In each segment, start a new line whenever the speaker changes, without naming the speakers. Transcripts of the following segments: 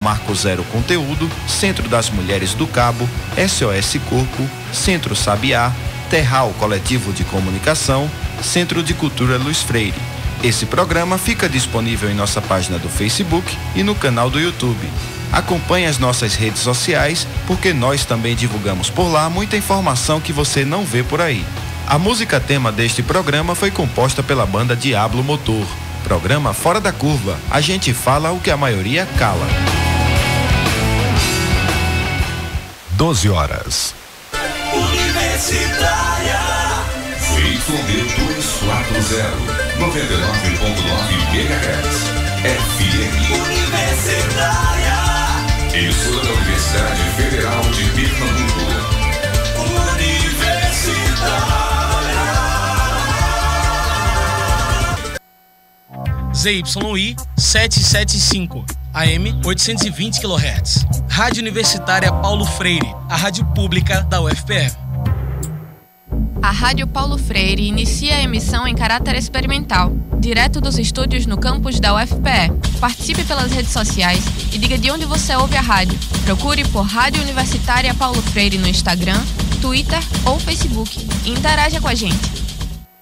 Marco Zero Conteúdo, Centro das Mulheres do Cabo, SOS Corpo, Centro Sabiá, Terral Coletivo de Comunicação, Centro de Cultura Luiz Freire. Esse programa fica disponível em nossa página do Facebook e no canal do YouTube. Acompanhe as nossas redes sociais, porque nós também divulgamos por lá muita informação que você não vê por aí. A música tema deste programa foi composta pela banda Diablo Motor. Programa Fora da Curva. A gente fala o que a maioria cala.
12 horas.
Universitária.
ZYD 240, 99.9 MHz. FM.
Universitária.
Emissora da Universidade Federal de Pernambuco.
ZYI 775, AM 820 kHz. Rádio Universitária Paulo Freire, a rádio pública da UFPE.
A Rádio Paulo Freire inicia a emissão em caráter experimental, direto dos estúdios no campus da UFPE. Participe pelas redes sociais e diga de onde você ouve a rádio. Procure por Rádio Universitária Paulo Freire no Instagram, Twitter ou Facebook e interaja com a gente.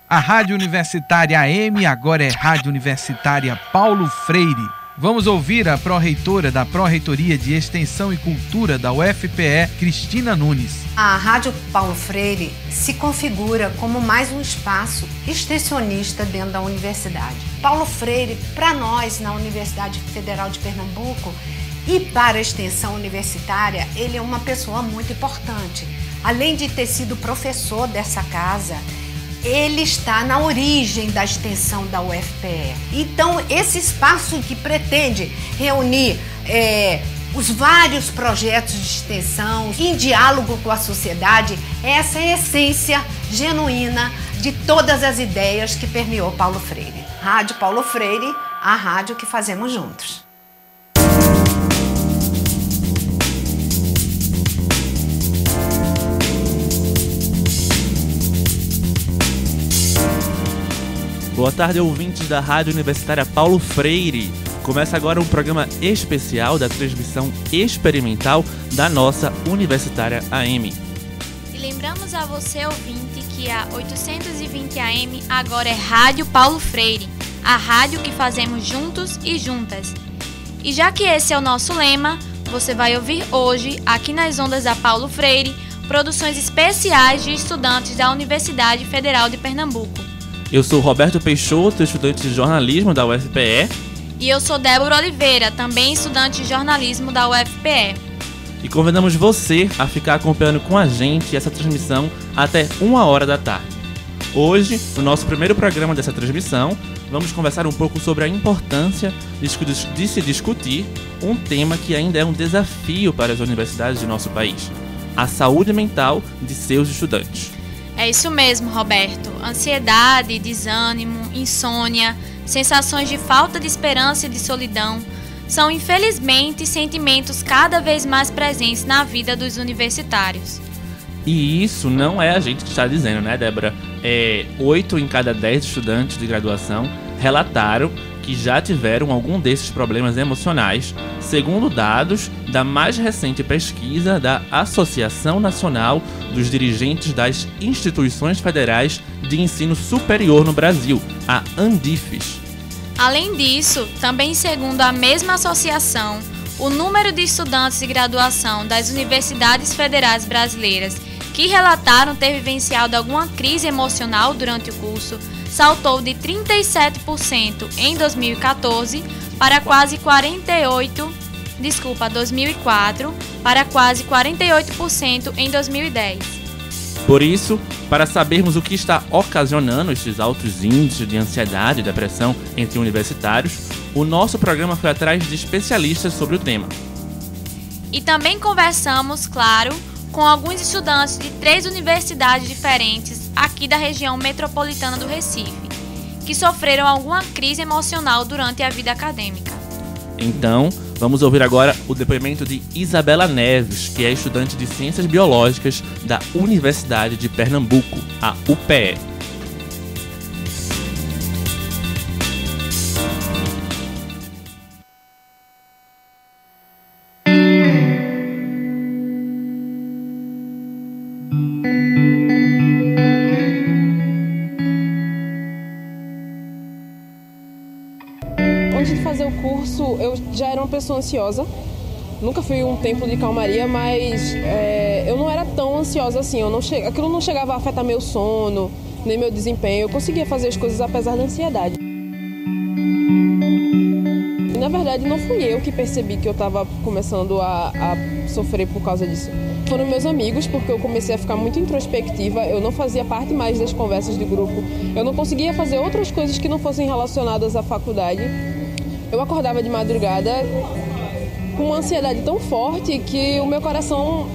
A Rádio Universitária AM agora é Rádio Universitária Paulo Freire. Vamos ouvir a pró-reitora da Pró-Reitoria de Extensão e Cultura da UFPE, Cristina Nunes.
A Rádio Paulo Freire se configura como mais um espaço extensionista dentro da universidade. Paulo Freire, para nós na Universidade Federal de Pernambuco e para a extensão universitária, ele é uma pessoa muito importante. Além de ter sido professor dessa casa, ele está na origem da extensão da UFPE. Então, esse espaço que pretende reunir os vários projetos de extensão em diálogo com a sociedade, essa é a essência genuína de todas as ideias que permeou Paulo Freire. Rádio Paulo Freire, a rádio que fazemos juntos.
Boa tarde, ouvintes da Rádio Universitária Paulo Freire. Começa agora um programa especial da transmissão experimental da nossa Universitária AM.
E lembramos a você, ouvinte, que a 820 AM agora é Rádio Paulo Freire, a rádio que fazemos juntos e juntas. E já que esse é o nosso lema, você vai ouvir hoje, aqui nas ondas da Paulo Freire, produções especiais de estudantes da Universidade Federal de Pernambuco.
Eu sou Roberto Peixoto, estudante de jornalismo da UFPE.
E eu sou Débora Oliveira, também estudante de jornalismo da UFPE.
E convidamos você a ficar acompanhando com a gente essa transmissão até 1h da tarde. Hoje, no nosso primeiro programa dessa transmissão, vamos conversar um pouco sobre a importância de se discutir um tema que ainda é um desafio para as universidades de nosso país: a saúde mental de seus estudantes.
É isso mesmo, Roberto. Ansiedade, desânimo, insônia, sensações de falta de esperança e de solidão são, infelizmente, sentimentos cada vez mais presentes na vida dos universitários.
E isso não é a gente que está dizendo, né, Débora? 8 em cada 10 estudantes de graduação relataram que já tiveram algum desses problemas emocionais, segundo dados da mais recente pesquisa da Associação Nacional dos Dirigentes das Instituições Federais de Ensino Superior no Brasil, a ANDIFES.
Além disso, também segundo a mesma associação, o número de estudantes de graduação das universidades federais brasileiras que relataram ter vivenciado alguma crise emocional durante o curso saltou de 37% em 2014 para quase 2004 para quase 48% em 2010.
Por isso, para sabermos o que está ocasionando estes altos índices de ansiedade e depressão entre universitários, o nosso programa foi atrás de especialistas sobre o tema.
E também conversamos, claro, com alguns estudantes de 3 universidades diferentes aqui da região metropolitana do Recife, que sofreram alguma crise emocional durante a vida acadêmica.
Então, vamos ouvir agora o depoimento de Isabela Neves, que é estudante de Ciências Biológicas da Universidade de Pernambuco, a UPE.
curso, eu já era uma pessoa ansiosa. Nunca fui um templo de calmaria, mas eu não era tão ansiosa assim. Aquilo não chegava a afetar meu sono, nem meu desempenho. Eu conseguia fazer as coisas apesar da ansiedade. E, na verdade, não fui eu que percebi que eu estava começando a sofrer por causa disso. Foram meus amigos, porque eu comecei a ficar muito introspectiva. Eu não fazia parte mais das conversas de grupo. Eu não conseguia fazer outras coisas que não fossem relacionadas à faculdade. Eu acordava de madrugada com uma ansiedade tão forte que o meu coração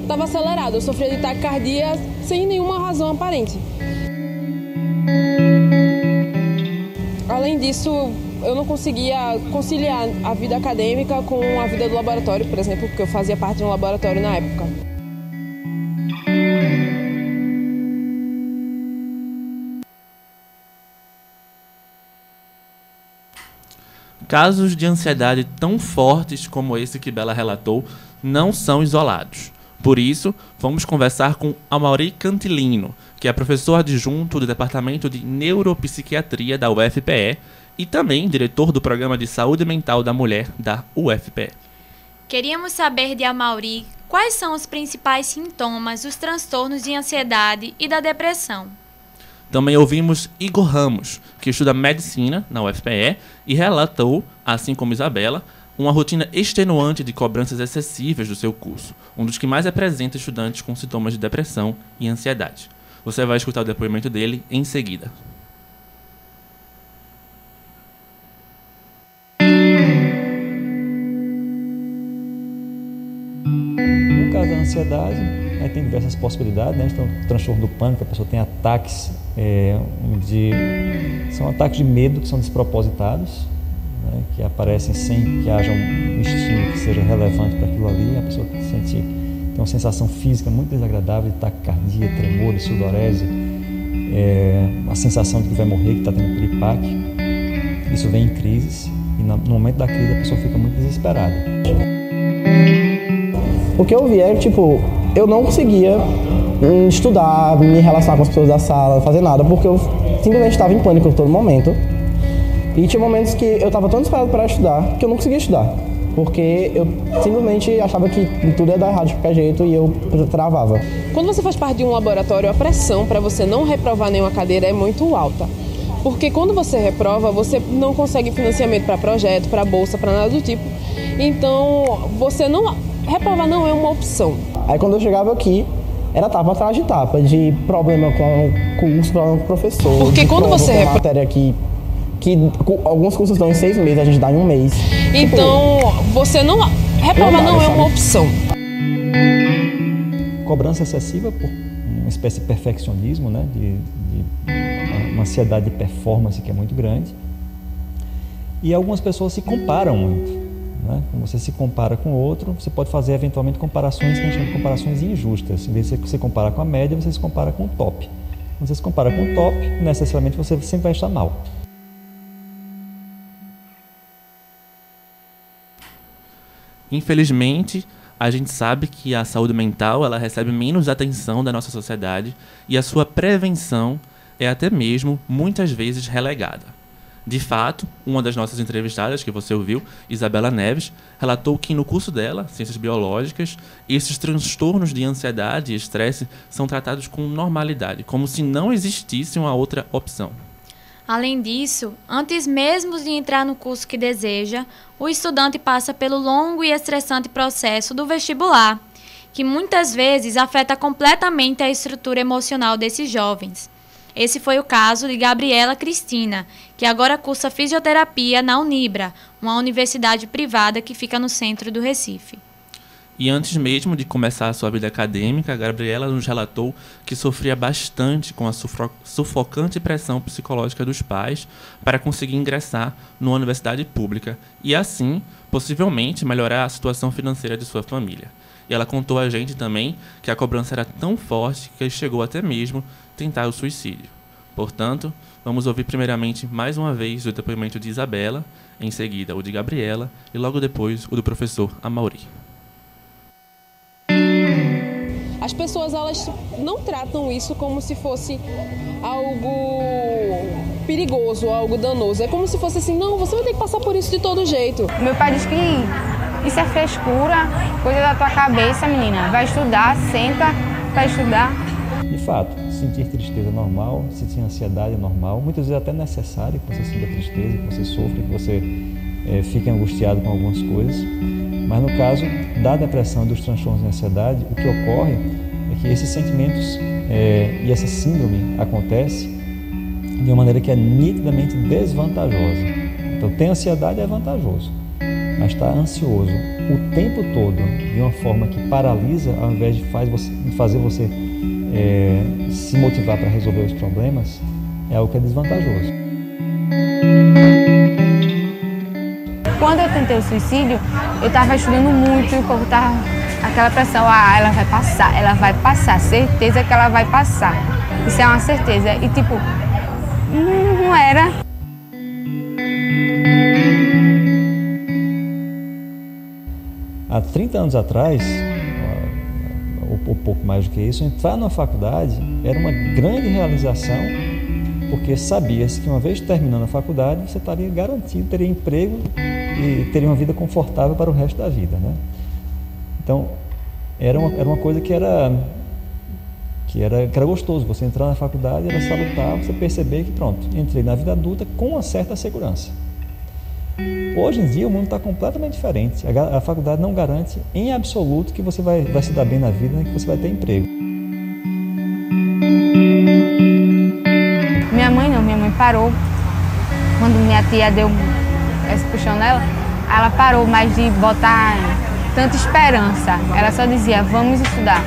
estava acelerado. Eu sofria de taquicardia sem nenhuma razão aparente. Além disso, eu não conseguia conciliar a vida acadêmica com a vida do laboratório, por exemplo, porque eu fazia parte de um laboratório na época.
Casos de ansiedade tão fortes como esse que Bela relatou não são isolados. Por isso, vamos conversar com Amaury Cantilino, que é professor adjunto do Departamento de Neuropsiquiatria da UFPE e também diretor do Programa de Saúde Mental da Mulher da UFPE.
Queríamos saber de Amaury quais são os principais sintomas dos transtornos de ansiedade e da depressão.
Também ouvimos Igor Ramos, que estuda medicina na UFPE e relatou, assim como Isabela, uma rotina extenuante de cobranças excessivas do seu curso, um dos que mais apresenta estudantes com sintomas de depressão e ansiedade. Você vai escutar o depoimento dele em seguida.
No caso da ansiedade, tem diversas possibilidades, né? Então, o transtorno do pânico, a pessoa tem ataques são ataques de medo que são despropositados, né? Que aparecem sem que haja um estímulo que seja relevante para aquilo ali. A pessoa tem uma sensação física muito desagradável de taquicardia, tremor, sudorese, a sensação de que vai morrer, que está tendo piripaque. Isso vem em crises e no momento da crise a pessoa fica muito desesperada.
O que eu vi é, eu não conseguia estudar, me relacionar com as pessoas da sala, fazer nada, porque eu simplesmente estava em pânico a todo momento. E tinha momentos que eu estava tão desesperado para estudar que eu não conseguia estudar, porque eu simplesmente achava que tudo ia dar errado de qualquer jeito e eu travava.
Quando você faz parte de um laboratório, a pressão para você não reprovar nenhuma cadeira é muito alta. Porque quando você reprova, você não consegue financiamento para projeto, para bolsa, para nada do tipo. Então, reprovar não é uma opção.
Aí quando eu chegava aqui, era etapa atrás de etapa, de problema com o curso, problema com o professor.
Porque quando você reprova...
matéria que alguns cursos dão em 6 meses, a gente dá em 1 mês.
Então, reprovar não é uma opção.
Cobrança excessiva por uma espécie de perfeccionismo, né? De uma ansiedade de performance que é muito grande. E algumas pessoas se comparam muito. Né? Quando você se compara com o outro, você pode fazer eventualmente comparações que a gente chama de comparações injustas. Em vez de você comparar com a média, você se compara com o top. Quando você se compara com o top, necessariamente você sempre vai estar mal.
Infelizmente, a gente sabe que a saúde mental ela recebe menos atenção da nossa sociedade e a sua prevenção é até mesmo, muitas vezes, relegada. De fato, uma das nossas entrevistadas, que você ouviu, Isabela Neves, relatou que no curso dela, Ciências Biológicas, esses transtornos de ansiedade e estresse são tratados com normalidade, como se não existisse uma outra opção.
Além disso, antes mesmo de entrar no curso que deseja, o estudante passa pelo longo e estressante processo do vestibular, que muitas vezes afeta completamente a estrutura emocional desses jovens. Esse foi o caso de Gabriela Cristina, que agora cursa fisioterapia na Unibra, uma universidade privada que fica no centro do Recife.
E antes mesmo de começar a sua vida acadêmica, a Gabriela nos relatou que sofria bastante com a sufocante pressão psicológica dos pais para conseguir ingressar numa universidade pública e, assim, possivelmente melhorar a situação financeira de sua família. E ela contou a gente também que a cobrança era tão forte que ele chegou até mesmo tentar o suicídio. Portanto, vamos ouvir primeiramente mais uma vez o depoimento de Isabela, em seguida o de Gabriela e logo depois o do professor Amaury.
As pessoas elas não tratam isso como se fosse algo perigoso, algo danoso. É como se fosse assim, não, você vai ter que passar por isso de todo jeito.
Meu pai diz que isso é frescura, coisa da tua cabeça, menina. Vai estudar, senta para estudar.
De fato, sentir tristeza é normal, sentir ansiedade é normal. Muitas vezes é até necessário que você sinta tristeza, que você sofra, que você fique angustiado com algumas coisas. Mas no caso da depressão e dos transtornos de ansiedade, o que ocorre é que esses sentimentos e essa síndrome acontece de uma maneira que é nitidamente desvantajosa. Então, ter ansiedade é vantajoso, mas estar ansioso o tempo todo de uma forma que paralisa, ao invés de fazer você se motivar para resolver os problemas, é algo que é desvantajoso.
Quando eu tentei o suicídio, eu estava estudando muito e o povo estava aquela pressão, ela vai passar, certeza que ela vai passar. Isso é uma certeza. E tipo, não era.
Há 30 anos atrás, ou pouco mais do que isso, entrar na faculdade era uma grande realização, porque sabia-se que uma vez terminando a faculdade, você estaria garantido, teria emprego e teria uma vida confortável para o resto da vida, né? Então, era uma coisa que era gostoso. Você entrar na faculdade, era salutar, você perceber que pronto, entrei na vida adulta com uma certa segurança. Hoje em dia o mundo está completamente diferente. A faculdade não garante em absoluto que você vai se dar bem na vida, nem que você vai ter emprego.
Minha mãe parou. Quando minha tia deu esse puxão nela, ela parou mais de botar tanta esperança. Ela só dizia, vamos estudar.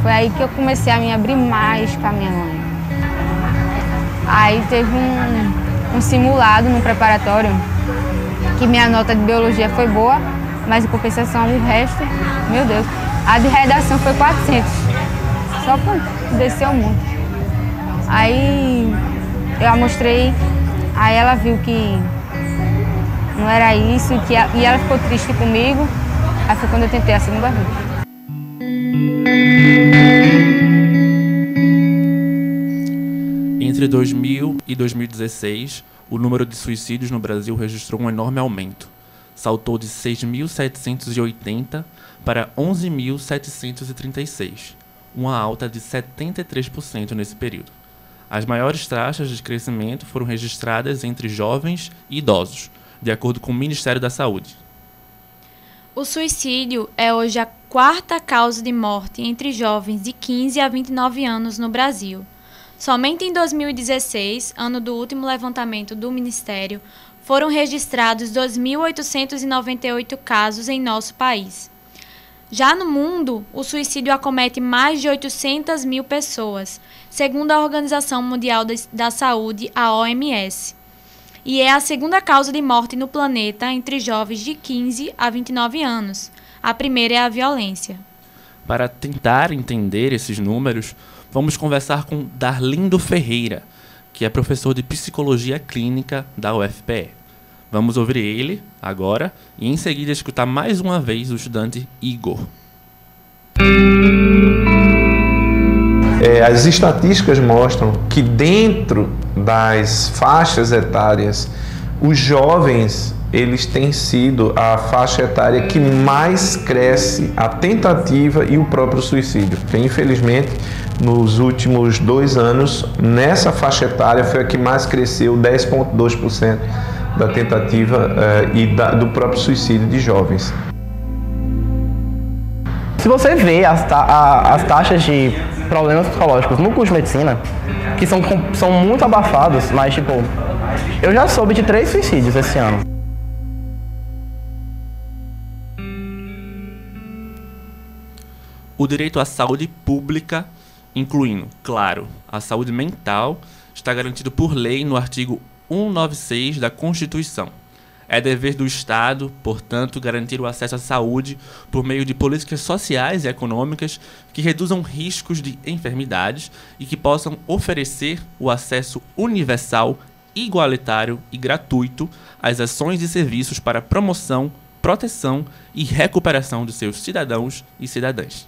Foi aí que eu comecei a me abrir mais com a minha mãe. Aí teve um simulado no preparatório, que minha nota de biologia foi boa, mas em compensação o resto, meu Deus, a de redação foi 400, só por descer o mundo. Aí eu a mostrei, aí ela viu que não era isso, e ela ficou triste comigo, aí foi quando eu tentei a segunda vez.
Entre 2000 e 2016, o número de suicídios no Brasil registrou um enorme aumento. Saltou de 6.780 para 11.736, uma alta de 73% nesse período. As maiores taxas de crescimento foram registradas entre jovens e idosos, de acordo com o Ministério da Saúde.
O suicídio é hoje a quarta causa de morte entre jovens de 15 a 29 anos no Brasil. Somente em 2016, ano do último levantamento do Ministério, foram registrados 2.898 casos em nosso país. Já no mundo, o suicídio acomete mais de 800 mil pessoas, segundo a Organização Mundial da Saúde, a OMS. E é a segunda causa de morte no planeta entre jovens de 15 a 29 anos. A primeira é a violência.
Para tentar entender esses números, vamos conversar com Darlindo Ferreira, que é professor de Psicologia Clínica da UFPE. Vamos ouvir ele agora e em seguida escutar mais uma vez o estudante Igor.
As estatísticas mostram que dentro das faixas etárias, os jovens eles têm sido a faixa etária que mais cresce a tentativa e o próprio suicídio. Porque, infelizmente, nos últimos 2 anos, nessa faixa etária foi a que mais cresceu, 10,2% da tentativa e do próprio suicídio de jovens.
Se você vê as taxas de problemas psicológicos no curso de medicina, que são muito abafados, mas tipo, eu já soube de 3 suicídios esse ano.
O direito à saúde pública, incluindo, claro, a saúde mental, está garantido por lei no artigo 196 da Constituição. É dever do Estado, portanto, garantir o acesso à saúde por meio de políticas sociais e econômicas que reduzam riscos de enfermidades e que possam oferecer o acesso universal, igualitário e gratuito às ações e serviços para promoção, proteção e recuperação de seus cidadãos e cidadãs.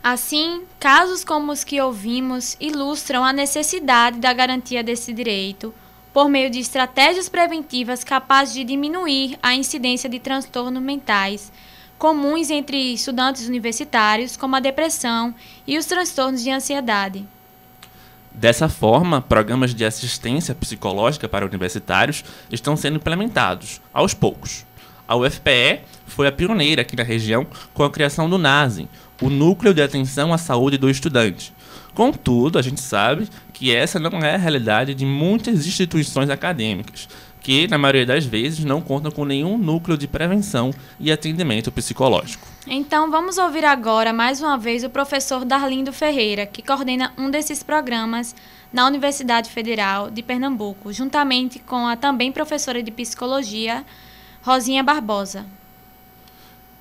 Assim, casos como os que ouvimos ilustram a necessidade da garantia desse direito, por meio de estratégias preventivas capazes de diminuir a incidência de transtornos mentais comuns entre estudantes universitários, como a depressão e os transtornos de ansiedade.
Dessa forma, programas de assistência psicológica para universitários estão sendo implementados, aos poucos. A UFPE foi a pioneira aqui na região com a criação do NASE, o Núcleo de Atenção à Saúde do Estudante. Contudo, a gente sabe que essa não é a realidade de muitas instituições acadêmicas, que, na maioria das vezes, não contam com nenhum núcleo de prevenção e atendimento psicológico.
Então, vamos ouvir agora, mais uma vez, o professor Darlindo Ferreira, que coordena um desses programas na Universidade Federal de Pernambuco, juntamente com a também professora de Psicologia, Rosinha Barbosa.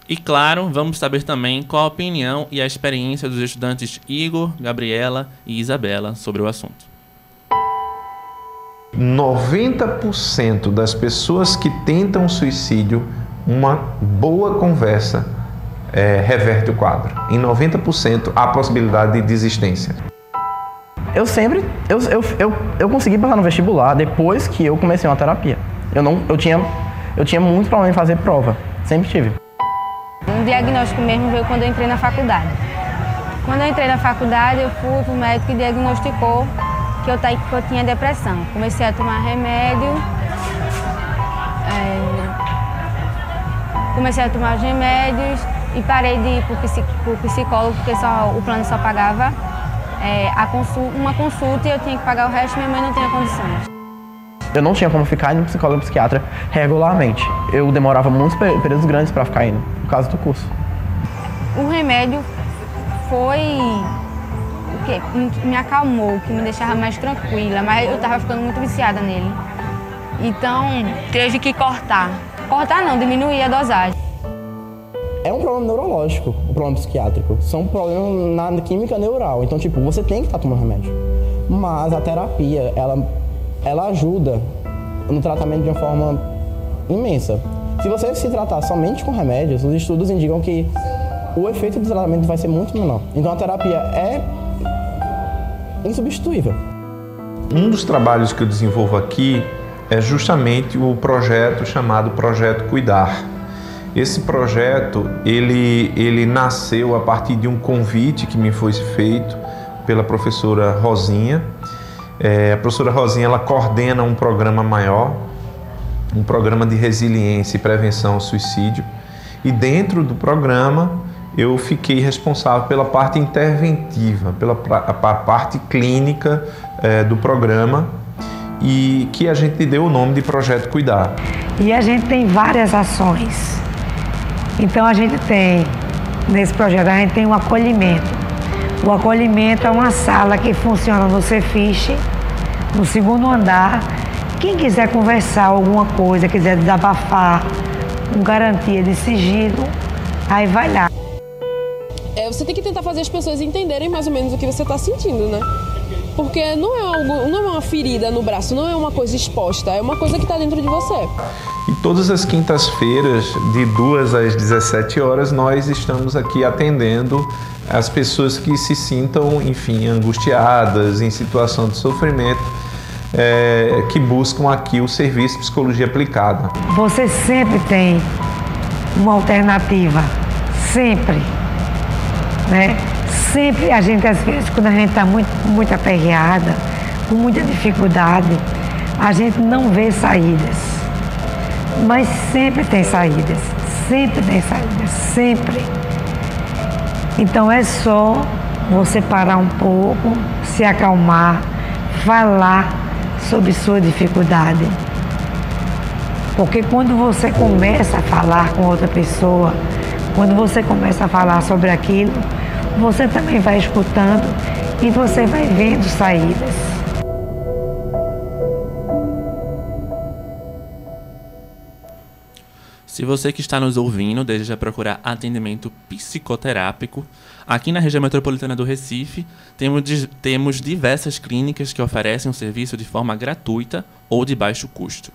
E, claro, vamos saber também qual a opinião e a experiência dos estudantes Igor, Gabriela e Isabela sobre o assunto.
90% das pessoas que tentam suicídio, uma boa conversa reverte o quadro. Em 90% há possibilidade de desistência.
Eu consegui passar no vestibular depois que eu comecei uma terapia. Eu tinha muito problema em fazer prova, sempre tive.
Um diagnóstico mesmo veio quando eu entrei na faculdade. Quando eu entrei na faculdade, eu fui para o médico que diagnosticou que eu tinha depressão. Comecei a tomar remédio, comecei a tomar os remédios e parei de ir para o psicólogo, porque o plano só pagava uma consulta e eu tinha que pagar o resto e minha mãe não tinha condições.
Eu não tinha como ficar indo no psicólogo e psiquiatra regularmente. Eu demorava muitos períodos grandes para ficar indo, por causa do curso.
O remédio foi o que me acalmou, que me deixava mais tranquila, mas eu estava ficando muito viciada nele. Então, teve que cortar. Cortar não, diminuir a dosagem.
É um problema neurológico, o problema psiquiátrico. São problemas na química neural. Então, você tem que estar tomando remédio. Mas a terapia, ela ajuda no tratamento de uma forma imensa. Se você se tratar somente com remédios, os estudos indicam que o efeito do tratamento vai ser muito menor. Então a terapia é insubstituível.
Um dos trabalhos que eu desenvolvo aqui é justamente o projeto chamado Projeto Cuidar. Esse projeto, ele nasceu a partir de um convite que me foi feito pela professora Rosinha. A professora Rosinha, ela coordena um programa maior, um programa de resiliência e prevenção ao suicídio. E dentro do programa, eu fiquei responsável pela parte interventiva, pela parte clínica do programa, e que a gente deu o nome de Projeto Cuidar.
E a gente tem várias ações. Então a gente tem, nesse projeto, a gente tem um acolhimento. O acolhimento é uma sala que funciona no Cefiche, no segundo andar. Quem quiser conversar alguma coisa, quiser desabafar, com garantia de sigilo, aí vai lá.
Você tem que tentar fazer as pessoas entenderem mais ou menos o que você está sentindo, né? Porque não é uma ferida no braço, não é uma coisa exposta, é uma coisa que está dentro de você.
E todas as quintas-feiras, de 2 às 17 horas, nós estamos aqui atendendo as pessoas que se sintam, enfim, angustiadas, em situação de sofrimento, que buscam aqui o serviço de psicologia aplicada.
Você sempre tem uma alternativa, sempre, né? Sempre a gente, às vezes, quando a gente está muito aperreada, com muita dificuldade, a gente não vê saídas. Mas sempre tem saídas, sempre. Então é só você parar um pouco, se acalmar, falar sobre sua dificuldade. Porque quando você começa a falar com outra pessoa, quando você começa a falar sobre aquilo, você também vai escutando e você vai vendo saídas.
Se você que está nos ouvindo deseja procurar atendimento psicoterápico, aqui na região metropolitana do Recife, temos diversas clínicas que oferecem o serviço de forma gratuita ou de baixo custo.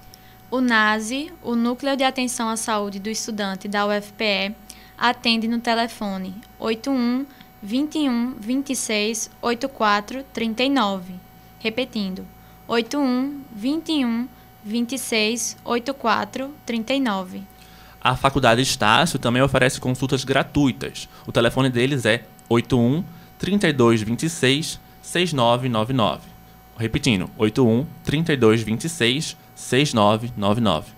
O NASE, o Núcleo de Atenção à Saúde do Estudante da UFPE, atende no telefone 81 21 26 84 39. Repetindo, 81 21 26 84 39.
A Faculdade Estácio também oferece consultas gratuitas. O telefone deles é 81 32 26 6999. Repetindo, 81 32 26 6999.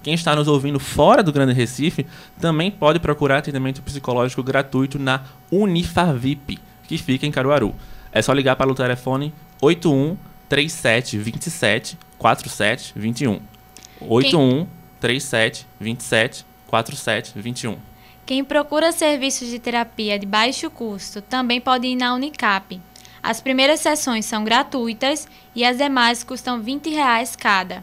Quem está nos ouvindo fora do Grande Recife também pode procurar atendimento psicológico gratuito na Unifavip, que fica em Caruaru. É só ligar para o telefone 81 37 27 47 21. 81 37 27 47 21.
Quem procura serviços de terapia de baixo custo também pode ir na Unicap. As primeiras sessões são gratuitas e as demais custam R$20 cada.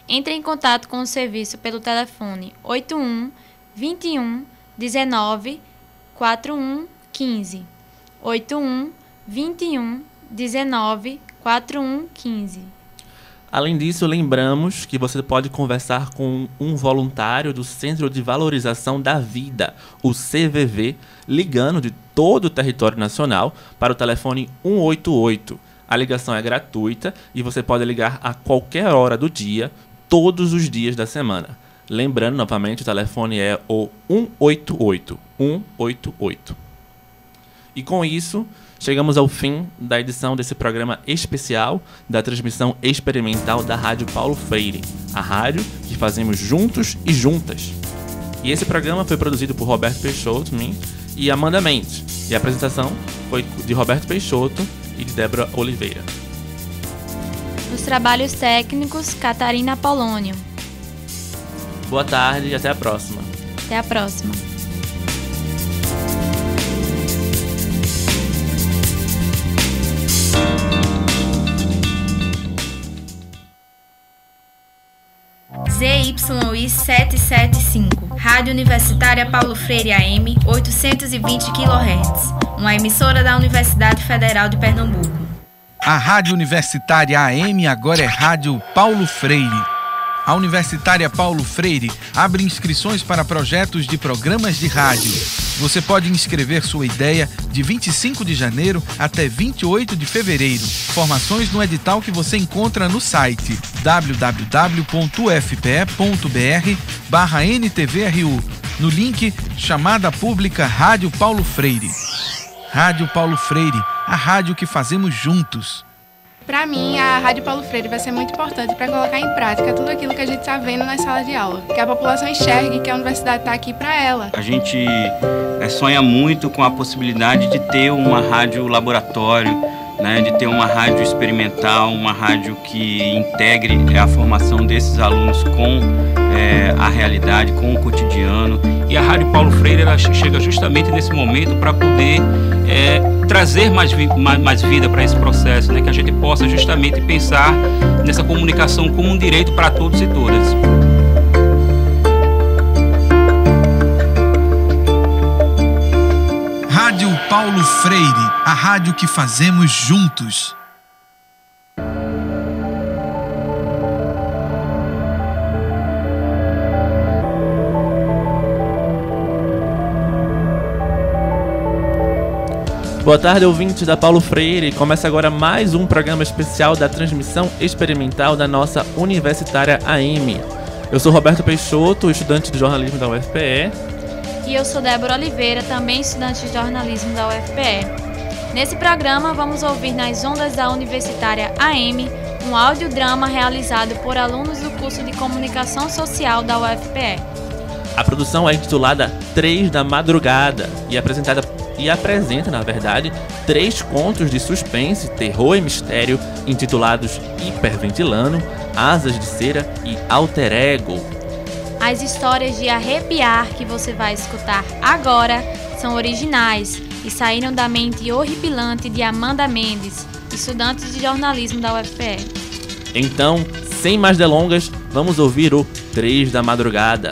Entre em contato com o serviço pelo telefone 81 21 19 41 15. 81 21 19 41 15.
Além disso, lembramos que você pode conversar com um voluntário do Centro de Valorização da Vida, o CVV, ligando de todo o território nacional para o telefone 188. A ligação é gratuita e você pode ligar a qualquer hora do dia, todos os dias da semana. Lembrando, novamente, o telefone é o 188. 188. E com isso, chegamos ao fim da edição desse programa especial da transmissão experimental da Rádio Paulo Freire, a rádio que fazemos juntos e juntas. E esse programa foi produzido por Roberto Peixoto, mim, e Amanda Mendes. E a apresentação foi de Roberto Peixoto e de Débora Oliveira.
Nos trabalhos técnicos, Catarina Polônio.
Boa tarde e até a próxima.
Até a próxima.
ZYI 775, Rádio Universitária Paulo Freire AM, 820 kHz, uma emissora da Universidade Federal de Pernambuco.
A Rádio Universitária AM agora é Rádio Paulo Freire. A Universitária Paulo Freire abre inscrições para projetos de programas de rádio. Você pode inscrever sua ideia de 25 de janeiro até 28 de fevereiro. Informações no edital que você encontra no site www.ufpe.br/NTVRU, no link Chamada Pública Rádio Paulo Freire. Rádio Paulo Freire, a rádio que fazemos juntos.
Para mim, a Rádio Paulo Freire vai ser muito importante para colocar em prática tudo aquilo que a gente está vendo nas salas de aula. Que a população enxergue que a universidade está aqui para ela.
A gente sonha muito com a possibilidade de ter uma rádio laboratório, né, de ter uma rádio experimental, uma rádio que integre a formação desses alunos com a realidade, com o cotidiano. E a Rádio Paulo Freire ela chega justamente nesse momento para poder trazer mais vida para esse processo, né, que a gente possa justamente pensar nessa comunicação como um direito para todos e todas.
Rádio Paulo Freire, a rádio que fazemos juntos.
Boa tarde, ouvintes da Paulo Freire. Começa agora mais um programa especial da transmissão experimental da nossa Universitária AM. Eu sou Roberto Peixoto, estudante de jornalismo da UFPE.
E eu sou Débora Oliveira, também estudante de jornalismo da UFPE. Nesse programa, vamos ouvir nas ondas da Universitária AM um audiodrama realizado por alunos do curso de Comunicação Social da UFPE.
A produção é intitulada 3 da Madrugada e apresenta, na verdade, 3 contos de suspense, terror e mistério intitulados Hiperventilando, Asas de Cera e Alter Ego.
As histórias de arrepiar que você vai escutar agora são originais e saíram da mente horripilante de Amanda Mendes, estudante de jornalismo da UFPE.
Então, sem mais delongas, vamos ouvir o 3 da Madrugada.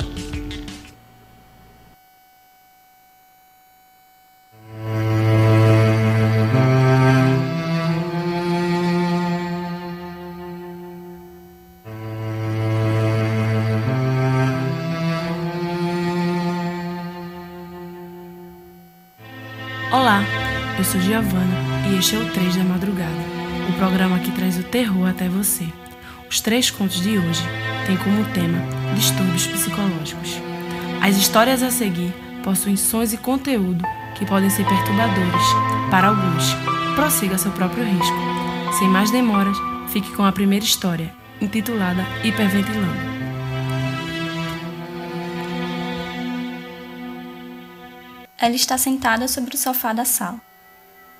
Olá, eu sou Giovana e este é o 3 da Madrugada, o programa que traz o terror até você. Os 3 contos de hoje têm como tema distúrbios psicológicos. As histórias a seguir possuem sons e conteúdo que podem ser perturbadores para alguns. Prossiga a seu próprio risco. Sem mais demoras, fique com a primeira história, intitulada Hiperventilando.
Ela está sentada sobre o sofá da sala.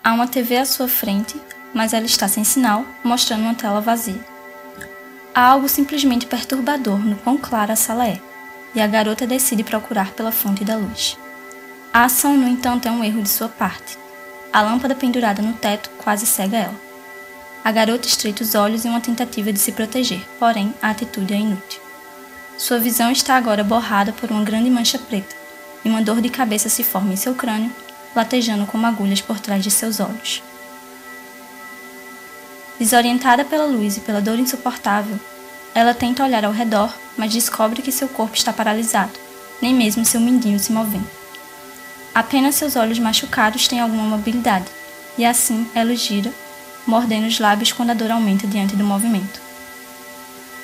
Há uma TV à sua frente, mas ela está sem sinal, mostrando uma tela vazia. Há algo simplesmente perturbador no quão clara a sala é, e a garota decide procurar pela fonte da luz. A ação, no entanto, é um erro de sua parte. A lâmpada pendurada no teto quase cega ela. A garota estreita os olhos em uma tentativa de se proteger, porém a atitude é inútil. Sua visão está agora borrada por uma grande mancha preta, e uma dor de cabeça se forma em seu crânio, latejando como agulhas por trás de seus olhos. Desorientada pela luz e pela dor insuportável, ela tenta olhar ao redor, mas descobre que seu corpo está paralisado, nem mesmo seu mindinho se movendo. Apenas seus olhos machucados têm alguma mobilidade, e assim ela gira, mordendo os lábios quando a dor aumenta diante do movimento.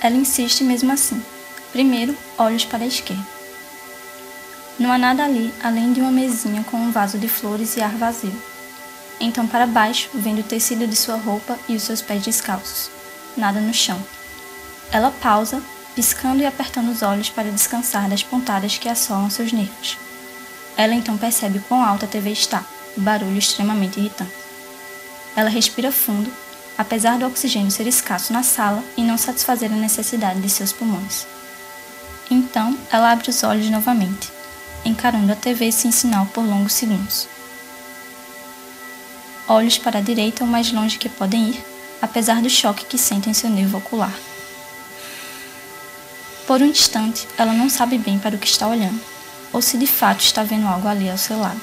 Ela insiste mesmo assim. Primeiro, olhos para a esquerda. Não há nada ali, além de uma mesinha com um vaso de flores e ar vazio. Então para baixo, vendo o tecido de sua roupa e os seus pés descalços. Nada no chão. Ela pausa, piscando e apertando os olhos para descansar das pontadas que assolam seus nervos. Ela então percebe quão alta a TV está, o barulho extremamente irritante. Ela respira fundo, apesar do oxigênio ser escasso na sala e não satisfazer a necessidade de seus pulmões. Então, ela abre os olhos novamente, encarando a TV sem sinal por longos segundos. Olhos para a direita o mais longe que podem ir, apesar do choque que sente em seu nervo ocular. Por um instante, ela não sabe bem para o que está olhando, ou se de fato está vendo algo ali ao seu lado.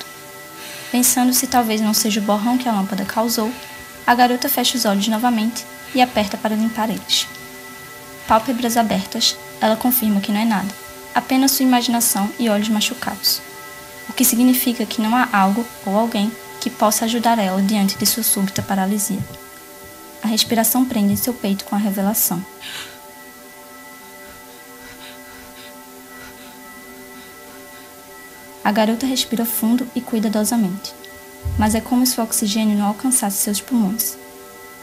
Pensando se talvez não seja o borrão que a lâmpada causou, a garota fecha os olhos novamente e aperta para limpar eles. Pálpebras abertas, ela confirma que não é nada, apenas sua imaginação e olhos machucados, o que significa que não há algo ou alguém que possa ajudar ela diante de sua súbita paralisia. A respiração prende em seu peito com a revelação. A garota respira fundo e cuidadosamente, mas é como se o oxigênio não alcançasse seus pulmões.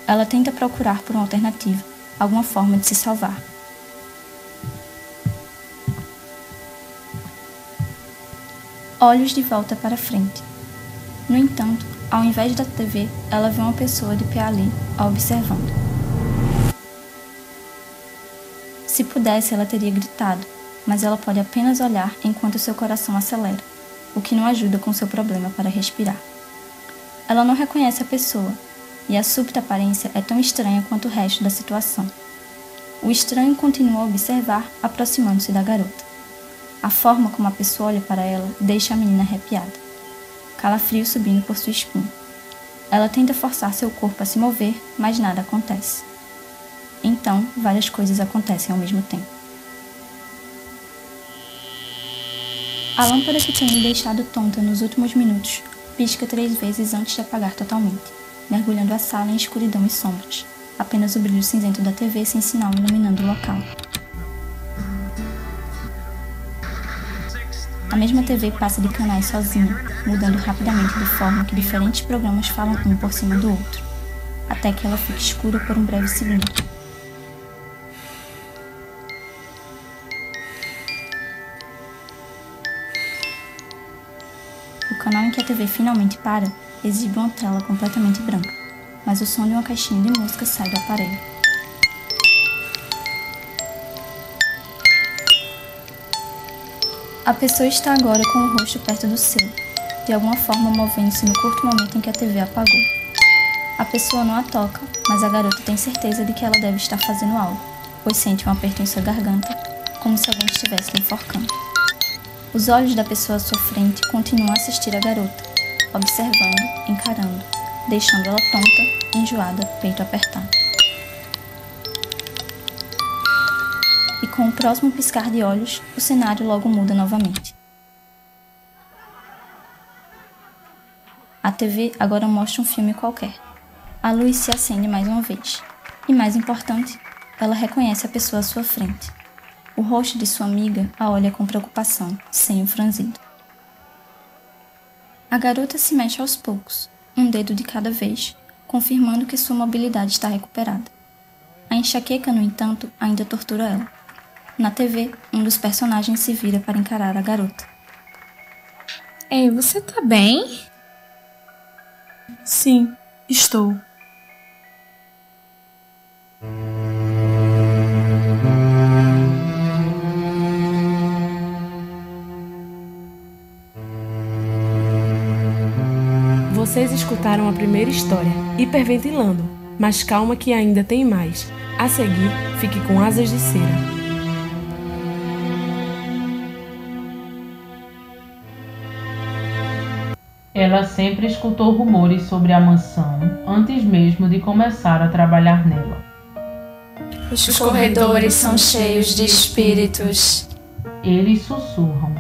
Ela tenta procurar por uma alternativa, alguma forma de se salvar. Olhos de volta para frente. No entanto, ao invés da TV, ela vê uma pessoa de pé ali, a observando. Se pudesse, ela teria gritado, mas ela pode apenas olhar enquanto seu coração acelera, o que não ajuda com seu problema para respirar. Ela não reconhece a pessoa, e a súbita aparência é tão estranha quanto o resto da situação. O estranho continua a observar, aproximando-se da garota. A forma como a pessoa olha para ela deixa a menina arrepiada. Calafrio subindo por sua espinha. Ela tenta forçar seu corpo a se mover, mas nada acontece. Então, várias coisas acontecem ao mesmo tempo. A lâmpada que tem me deixado tonta nos últimos minutos pisca 3 vezes antes de apagar totalmente, mergulhando a sala em escuridão e sombras. Apenas o brilho cinzento da TV sem sinal iluminando o local. A mesma TV passa de canais sozinha, mudando rapidamente de forma que diferentes programas falam um por cima do outro, até que ela fique escura por um breve segundo. O canal em que a TV finalmente para exibe uma tela completamente branca, mas o som de uma caixinha de música sai do aparelho. A pessoa está agora com o rosto perto do seu, de alguma forma movendo-se no curto momento em que a TV apagou. A pessoa não a toca, mas a garota tem certeza de que ela deve estar fazendo algo, pois sente um aperto em sua garganta, como se alguém estivesse lhe enforcando. Os olhos da pessoa à sua frente continuam a assistir a garota, observando, encarando, deixando ela tonta, enjoada, peito apertado. E com o próximo piscar de olhos, o cenário logo muda novamente. A TV agora mostra um filme qualquer. A luz se acende mais uma vez. E mais importante, ela reconhece a pessoa à sua frente. O rosto de sua amiga a olha com preocupação, senho franzido. A garota se mexe aos poucos, um dedo de cada vez, confirmando que sua mobilidade está recuperada. A enxaqueca, no entanto, ainda tortura ela. Na TV, um dos personagens se vira para encarar a garota.
Ei, você tá bem?
Sim, estou. Vocês escutaram a primeira história, Hiperventilando, mas calma que ainda tem mais. A seguir, fique com Asas de Cera.
Ela sempre escutou rumores sobre a mansão antes mesmo de começar a trabalhar nela.
Os corredores são cheios de espíritos.
Eles sussurram.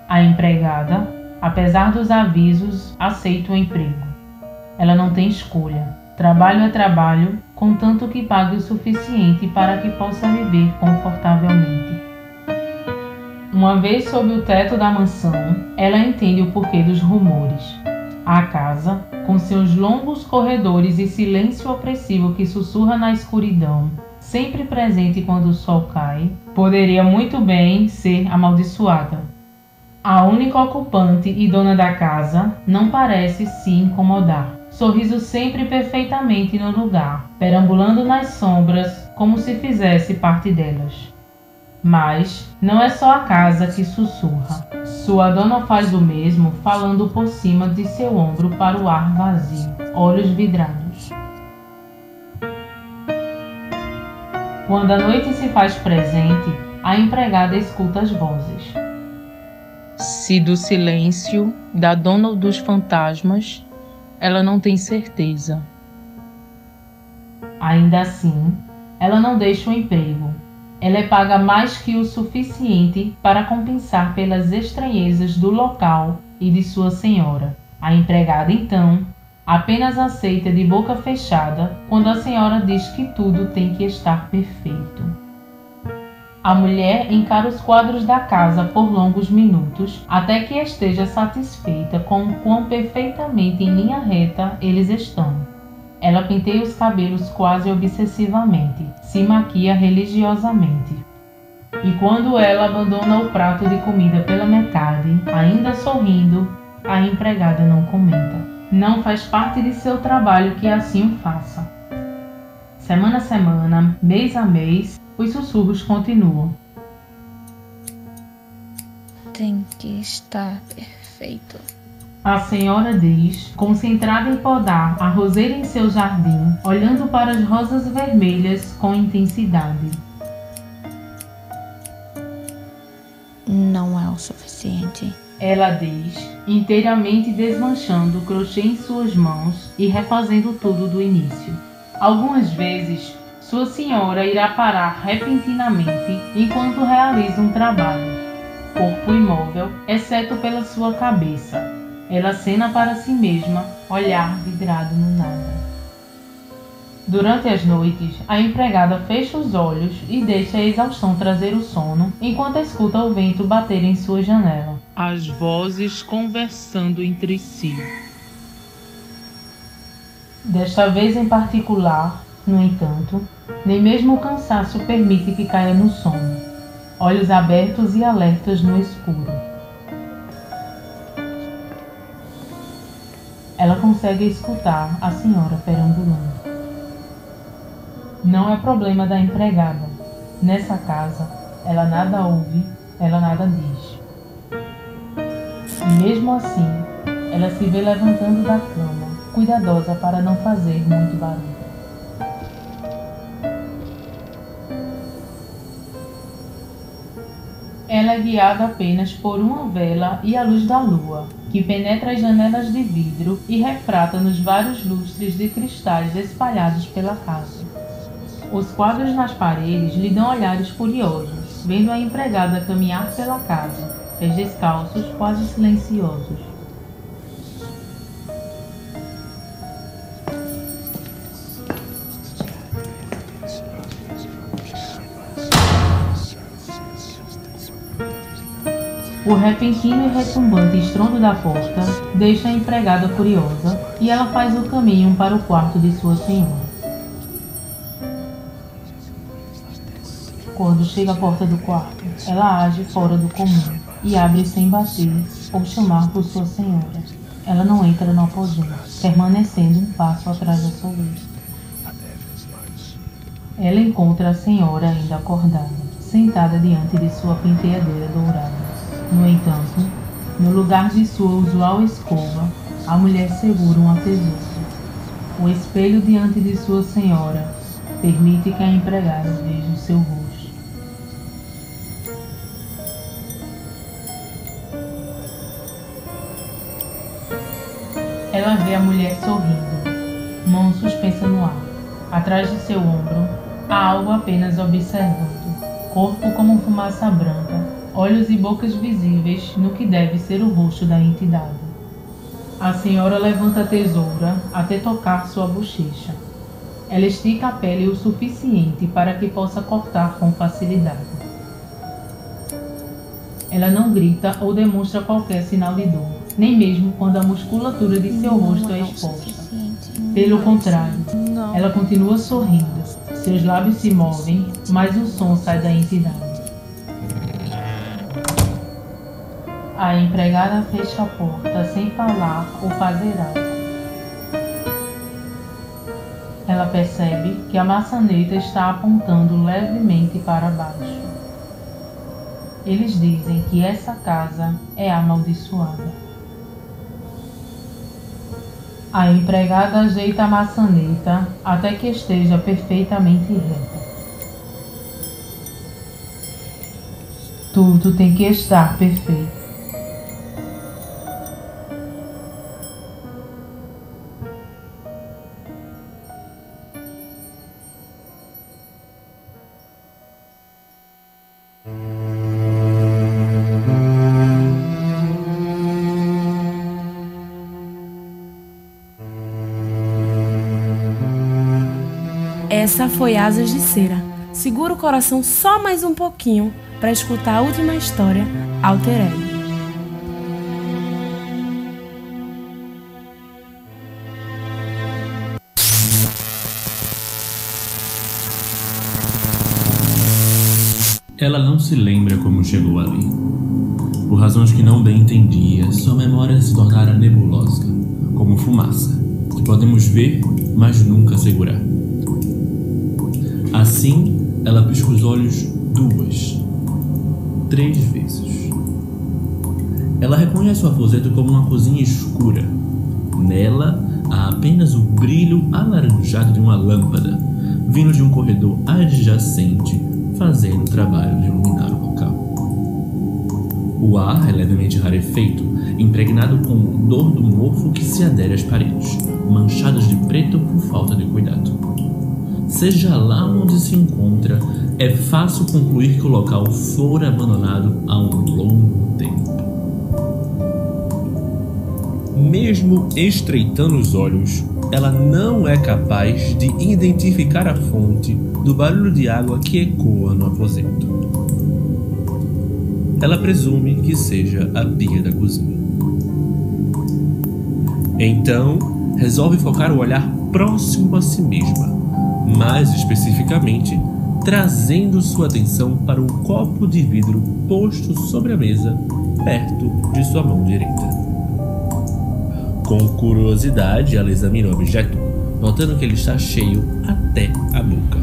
A empregada, apesar dos avisos, aceita o emprego. Ela não tem escolha. Trabalho é trabalho, contanto que pague o suficiente para que possa viver confortavelmente. Uma vez sob o teto da mansão, ela entende o porquê dos rumores. A casa, com seus longos corredores e silêncio opressivo que sussurra na escuridão, sempre presente quando o sol cai, poderia muito bem ser amaldiçoada. A única ocupante e dona da casa não parece se incomodar. Sorriso sempre perfeitamente no lugar, perambulando nas sombras como se fizesse parte delas. Mas não é só a casa que sussurra. Sua dona faz o mesmo, falando por cima de seu ombro para o ar vazio, olhos vidrados. Quando a noite se faz presente, a empregada escuta as vozes. Se do silêncio da dona dos fantasmas, ela não tem certeza. Ainda assim, ela não deixa o emprego. Ela é paga mais que o suficiente para compensar pelas estranhezas do local e de sua senhora. A empregada, então, apenas aceita de boca fechada quando a senhora diz que tudo tem que estar perfeito. A mulher encara os quadros da casa por longos minutos, até que esteja satisfeita com o quão perfeitamente em linha reta eles estão. Ela penteia os cabelos quase obsessivamente, se maquia religiosamente. E quando ela abandona o prato de comida pela metade, ainda sorrindo, a empregada não comenta. Não faz parte de seu trabalho que assim o faça. Semana a semana, mês a mês, os sussurros continuam.
Tem que estar perfeito.
A senhora diz, concentrada em podar a roseira em seu jardim, olhando para as rosas vermelhas com intensidade.
Não é o suficiente.
Ela diz, inteiramente desmanchando o crochê em suas mãos e refazendo tudo do início. Algumas vezes, sua senhora irá parar repentinamente enquanto realiza um trabalho. Corpo imóvel, exceto pela sua cabeça. Ela acena para si mesma, olhar vidrado no nada. Durante as noites, a empregada fecha os olhos e deixa a exaustão trazer o sono, enquanto escuta o vento bater em sua janela. As vozes conversando entre si. Desta vez em particular, no entanto, nem mesmo o cansaço permite que caia no sono. Olhos abertos e alertas no escuro. Ela consegue escutar a senhora perambulando. Não é problema da empregada. Nessa casa, ela nada ouve, ela nada diz. E mesmo assim, ela se vê levantando da cama, cuidadosa para não fazer muito barulho. Ela é guiada apenas por uma vela e a luz da lua, que penetra as janelas de vidro e refrata nos vários lustres de cristais espalhados pela casa. Os quadros nas paredes lhe dão olhares curiosos, vendo a empregada caminhar pela casa, pés descalços, quase silenciosos. O repentino e retumbante estrondo da porta deixa a empregada curiosa e ela faz o caminho para o quarto de sua senhora. Quando chega à porta do quarto, ela age fora do comum e abre sem bater ou chamar por sua senhora. Ela não entra no aposento, permanecendo um passo atrás da sua vez. Ela encontra a senhora ainda acordada, sentada diante de sua penteadeira dourada. No entanto, no lugar de sua usual escova, a mulher segura uma tesoura. O espelho diante de sua senhora permite que a empregada veja o seu rosto. Ela vê a mulher sorrindo, mão suspensa no ar. Atrás de seu ombro, há algo apenas observando. Corpo como fumaça branca, olhos e bocas visíveis no que deve ser o rosto da entidade. A senhora levanta a tesoura até tocar sua bochecha. Ela estica a pele o suficiente para que possa cortar com facilidade. Ela não grita ou demonstra qualquer sinal de dor, nem mesmo quando a musculatura de seu rosto é exposta. Pelo contrário, ela continua sorrindo. Seus lábios se movem, mas o som sai da entidade. A empregada fecha a porta sem falar ou fazer algo. Ela percebe que a maçaneta está apontando levemente para baixo. Eles dizem que essa casa é amaldiçoada. A empregada ajeita a maçaneta até que esteja perfeitamente reta. Tudo tem que estar perfeito.
Essa foi Asas de Cera. Segura o coração só mais um pouquinho para escutar a última história, Alter Ego.
Ela não se lembra como chegou ali. Por razões que não bem entendia, sua memória se tornara nebulosa, como fumaça, que podemos ver, mas nunca segurar. Assim, ela pisca os olhos 2, 3 vezes. Ela reconhece o aposento como uma cozinha escura. Nela há apenas o brilho alaranjado de uma lâmpada, vindo de um corredor adjacente, fazendo o trabalho de iluminar o local. O ar é levemente rarefeito, impregnado com o odor do mofo que se adere às paredes, manchadas de preto por falta de cuidado. Seja lá onde se encontra, é fácil concluir que o local fora abandonado há um longo tempo. Mesmo estreitando os olhos, ela não é capaz de identificar a fonte do barulho de água que ecoa no aposento. Ela presume que seja a pia da cozinha. Então, resolve focar o olhar próximo a si mesma, mais especificamente, trazendo sua atenção para um copo de vidro posto sobre a mesa, perto de sua mão direita. Com curiosidade, ela examina o objeto, notando que ele está cheio até a boca.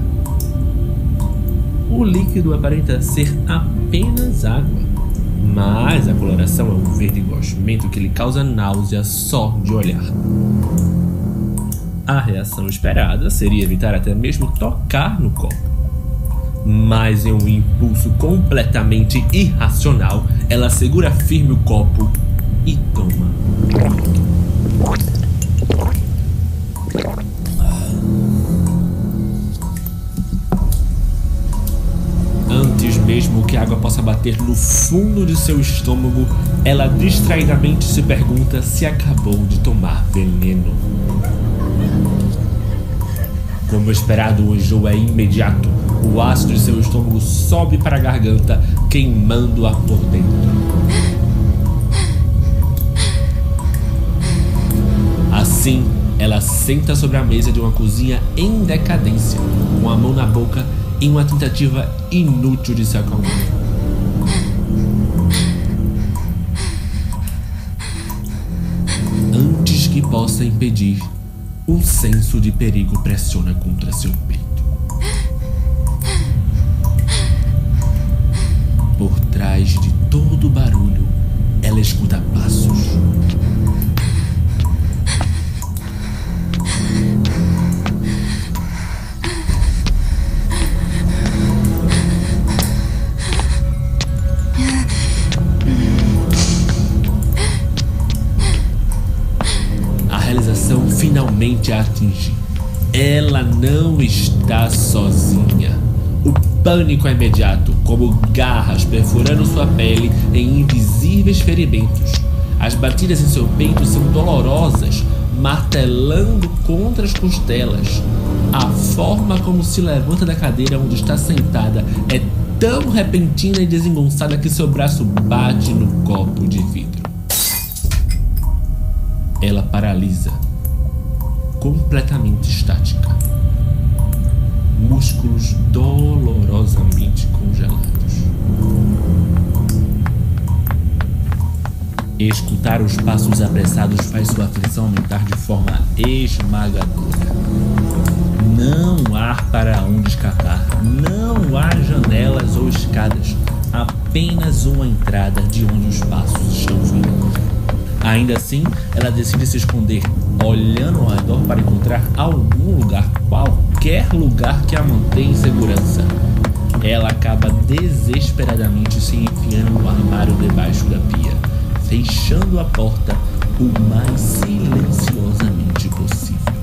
O líquido aparenta ser apenas água, mas a coloração é um verde gosmento que lhe causa náusea só de olhar. A reação esperada seria evitar até mesmo tocar no copo. Mas em um impulso completamente irracional, ela segura firme o copo e toma. Antes mesmo que a água possa bater no fundo de seu estômago, ela distraidamente se pergunta se acabou de tomar veneno. Como esperado, o enjoo é imediato. O ácido de seu estômago sobe para a garganta, queimando-a por dentro. Assim, ela senta sobre a mesa de uma cozinha em decadência, com a mão na boca em uma tentativa inútil de se acalmar. Antes que possa impedir, um senso de perigo pressiona contra seu peito. Por trás de todo o barulho, ela escuta passos. A realização finalmente a atinge. Ela não está sozinha. O pânico é imediato, como garras perfurando sua pele em invisíveis ferimentos. As batidas em seu peito são dolorosas, martelando contra as costelas. A forma como se levanta da cadeira onde está sentada é tão repentina e desengonçada que seu braço bate no copo de vidro. Ela paralisa, completamente estática. Músculos dolorosamente congelados. Escutar os passos apressados faz sua aflição aumentar de forma esmagadora. Não há para onde escapar, não há janelas ou escadas, apenas uma entrada de onde os passos estão vindo. Ainda assim, ela decide se esconder, olhando ao redor para encontrar algum lugar, qualquer lugar que a mantenha em segurança. Ela acaba desesperadamente se enfiando no armário debaixo da pia, fechando a porta o mais silenciosamente possível.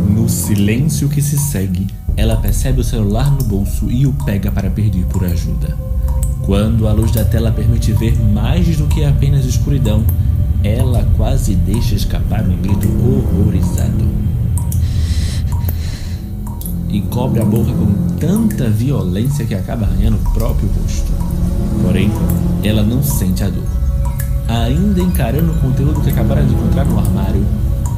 No silêncio que se segue, ela percebe o celular no bolso e o pega para pedir por ajuda. Quando a luz da tela permite ver mais do que apenas escuridão, ela quase deixa escapar um grito horrorizado. E cobre a boca com tanta violência que acaba arranhando o próprio rosto. Porém, ela não sente a dor. Ainda encarando o conteúdo que acabara de encontrar no armário,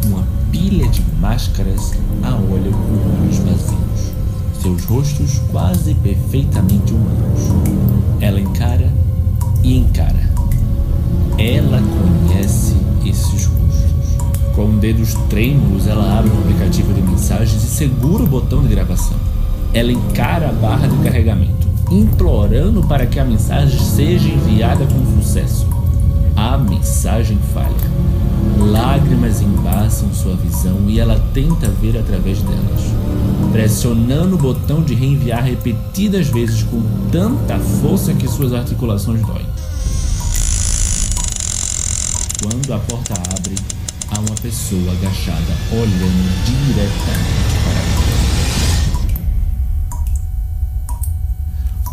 uma pilha de máscaras a olham com olhos vazios. Seus rostos quase perfeitamente humanos. Ela encara e encara. Ela conhece esses rostos. Com dedos trêmulos, ela abre um aplicativo de mensagens e segura o botão de gravação. Ela encara a barra de carregamento, implorando para que a mensagem seja enviada com sucesso. A mensagem falha. Lágrimas embaçam sua visão e ela tenta ver através delas, pressionando o botão de reenviar repetidas vezes com tanta força que suas articulações doem. Quando a porta abre, há uma pessoa agachada olhando diretamente para ela.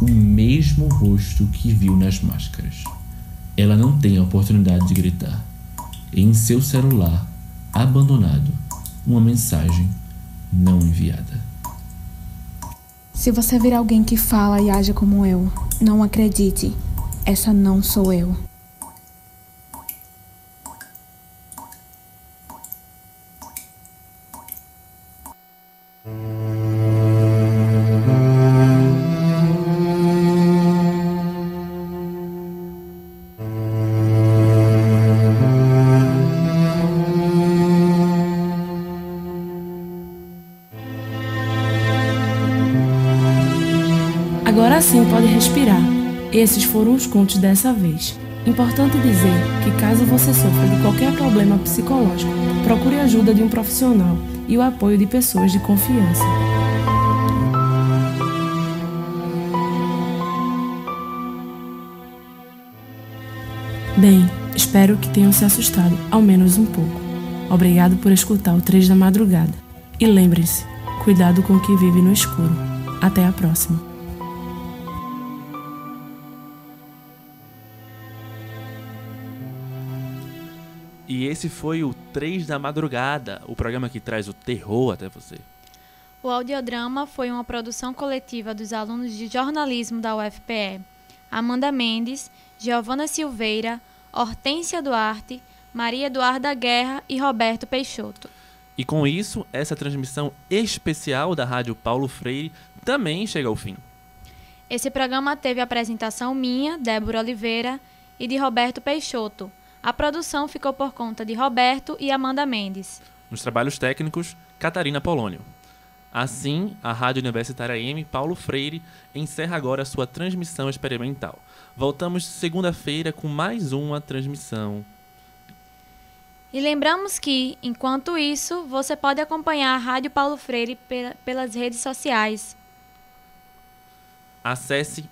O mesmo rosto que viu nas máscaras. Ela não tem a oportunidade de gritar. Em seu celular, abandonado, uma mensagem não enviada.
Se você vir alguém que fala e age como eu, não acredite. Essa não sou eu.
Agora sim pode respirar. Esses foram os contos dessa vez. Importante dizer que caso você sofra de qualquer problema psicológico, procure a ajuda de um profissional e o apoio de pessoas de confiança. Bem, espero que tenham se assustado, ao menos um pouco. Obrigado por escutar o 3 da Madrugada. E lembrem-se, cuidado com o que vive no escuro. Até a próxima.
E esse foi o 3 da Madrugada, o programa que traz o terror até você.
O audiodrama foi uma produção coletiva dos alunos de jornalismo da UFPE. Amanda Mendes, Giovana Silveira, Hortência Duarte, Maria Eduarda Guerra e Roberto Peixoto.
E com isso, essa transmissão especial da Rádio Paulo Freire também chega ao fim.
Esse programa teve a apresentação minha, Débora Oliveira, e de Roberto Peixoto. A produção ficou por conta de Roberto e Amanda Mendes.
Nos trabalhos técnicos, Catarina Polônio. Assim, a Rádio Universitária AM Paulo Freire encerra agora sua transmissão experimental. Voltamos segunda-feira com mais uma transmissão.
E lembramos que, enquanto isso, você pode acompanhar a Rádio Paulo Freire pelas redes sociais.
Acesse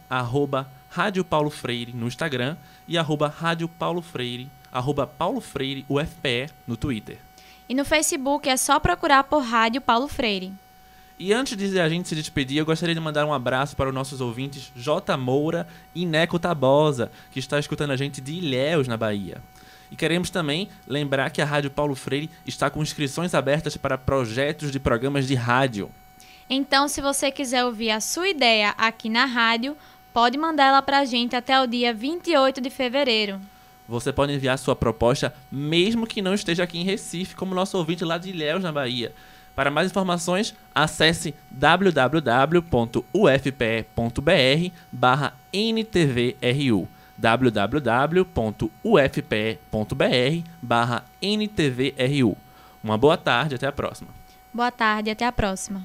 @Rádio Paulo Freire no Instagram e @Rádio Paulo Freire, @Paulo Freire UFPE no Twitter.
E no Facebook é só procurar por Rádio Paulo Freire.
E antes de a gente se despedir, eu gostaria de mandar um abraço para os nossos ouvintes J. Moura e Neco Tabosa, que está escutando a gente de Ilhéus, na Bahia. E queremos também lembrar que a Rádio Paulo Freire está com inscrições abertas para projetos de programas de rádio.
Então, se você quiser ouvir a sua ideia aqui na rádio, pode mandar ela para a gente até o dia 28 de fevereiro.
Você pode enviar sua proposta mesmo que não esteja aqui em Recife, como nosso ouvinte lá de Ilhéus, na Bahia. Para mais informações, acesse www.ufpe.br/NTVRU www.ufpe.br/NTVRU. Uma boa tarde, até a próxima.
Boa tarde, até a próxima.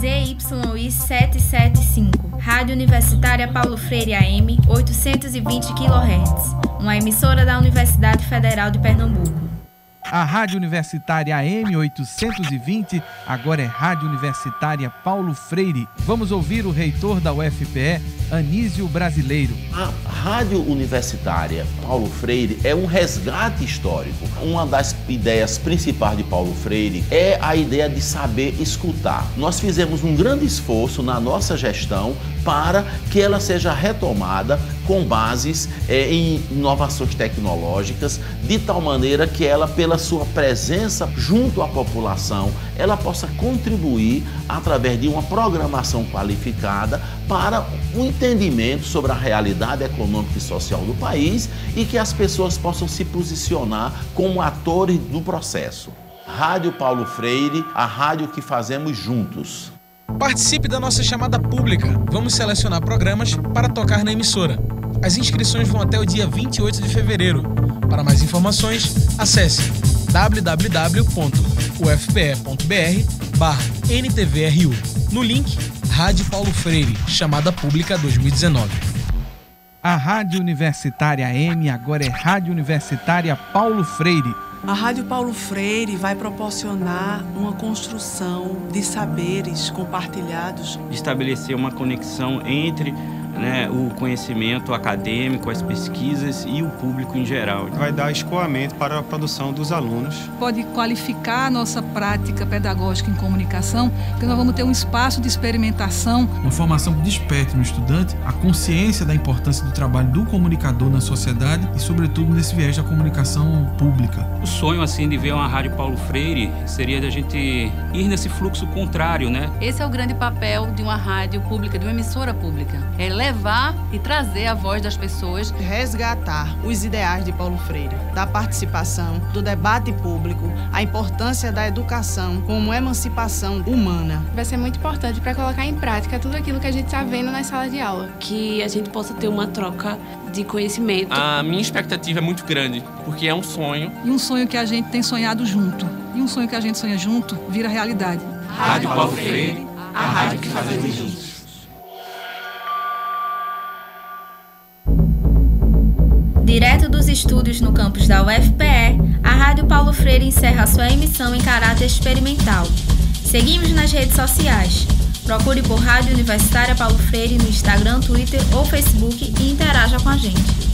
ZYI 775, Rádio Universitária Paulo Freire AM, 820 kHz, uma emissora da Universidade Federal de Pernambuco.
A Rádio Universitária AM 820 agora é Rádio Universitária Paulo Freire. Vamos ouvir o reitor da UFPE, Anísio Brasileiro.
A Rádio Universitária Paulo Freire é um resgate histórico. Uma das ideias principais de Paulo Freire é a ideia de saber escutar. Nós fizemos um grande esforço na nossa gestão para que ela seja retomada com bases em inovações tecnológicas, de tal maneira que ela, pela sua presença junto à população, ela possa contribuir através de uma programação qualificada para o entendimento sobre a realidade econômica e social do país e que as pessoas possam se posicionar como atores do processo. Rádio Paulo Freire, a rádio que fazemos juntos.
Participe da nossa chamada pública. Vamos selecionar programas para tocar na emissora. As inscrições vão até o dia 28 de fevereiro. Para mais informações, acesse www.ufpe.br/NTVRU. No link, Rádio Paulo Freire, chamada pública 2019.
A Rádio Universitária AM agora é Rádio Universitária Paulo Freire.
A Rádio Paulo Freire vai proporcionar uma construção de saberes compartilhados.
Estabelecer uma conexão entre o conhecimento acadêmico, as pesquisas e o público em geral.
Vai dar escoamento para a produção dos alunos.
Pode qualificar a nossa prática pedagógica em comunicação, porque nós vamos ter um espaço de experimentação.
Uma formação que desperte no estudante a consciência da importância do trabalho do comunicador na sociedade e, sobretudo, nesse viés da comunicação pública.
O sonho, de ver uma Rádio Paulo Freire seria de a gente ir nesse fluxo contrário,
Esse é o grande papel de uma rádio pública, de uma emissora pública. É levar e trazer a voz das pessoas.
Resgatar os ideais de Paulo Freire, da participação, do debate público, a importância da educação como emancipação humana.
Vai ser muito importante para colocar em prática tudo aquilo que a gente está vendo nas salas de aula.
Que a gente possa ter uma troca de conhecimento.
A minha expectativa é muito grande, porque é um sonho.
E um sonho que a gente tem sonhado junto. E um sonho que a gente sonha junto vira realidade.
Rádio Paulo Freire, a rádio que fazemos juntos.
Direto dos estúdios no campus da UFPE, a Rádio Paulo Freire encerra sua emissão em caráter experimental. Seguimos nas redes sociais. Procure por Rádio Universitária Paulo Freire no Instagram, Twitter ou Facebook e interaja com a gente.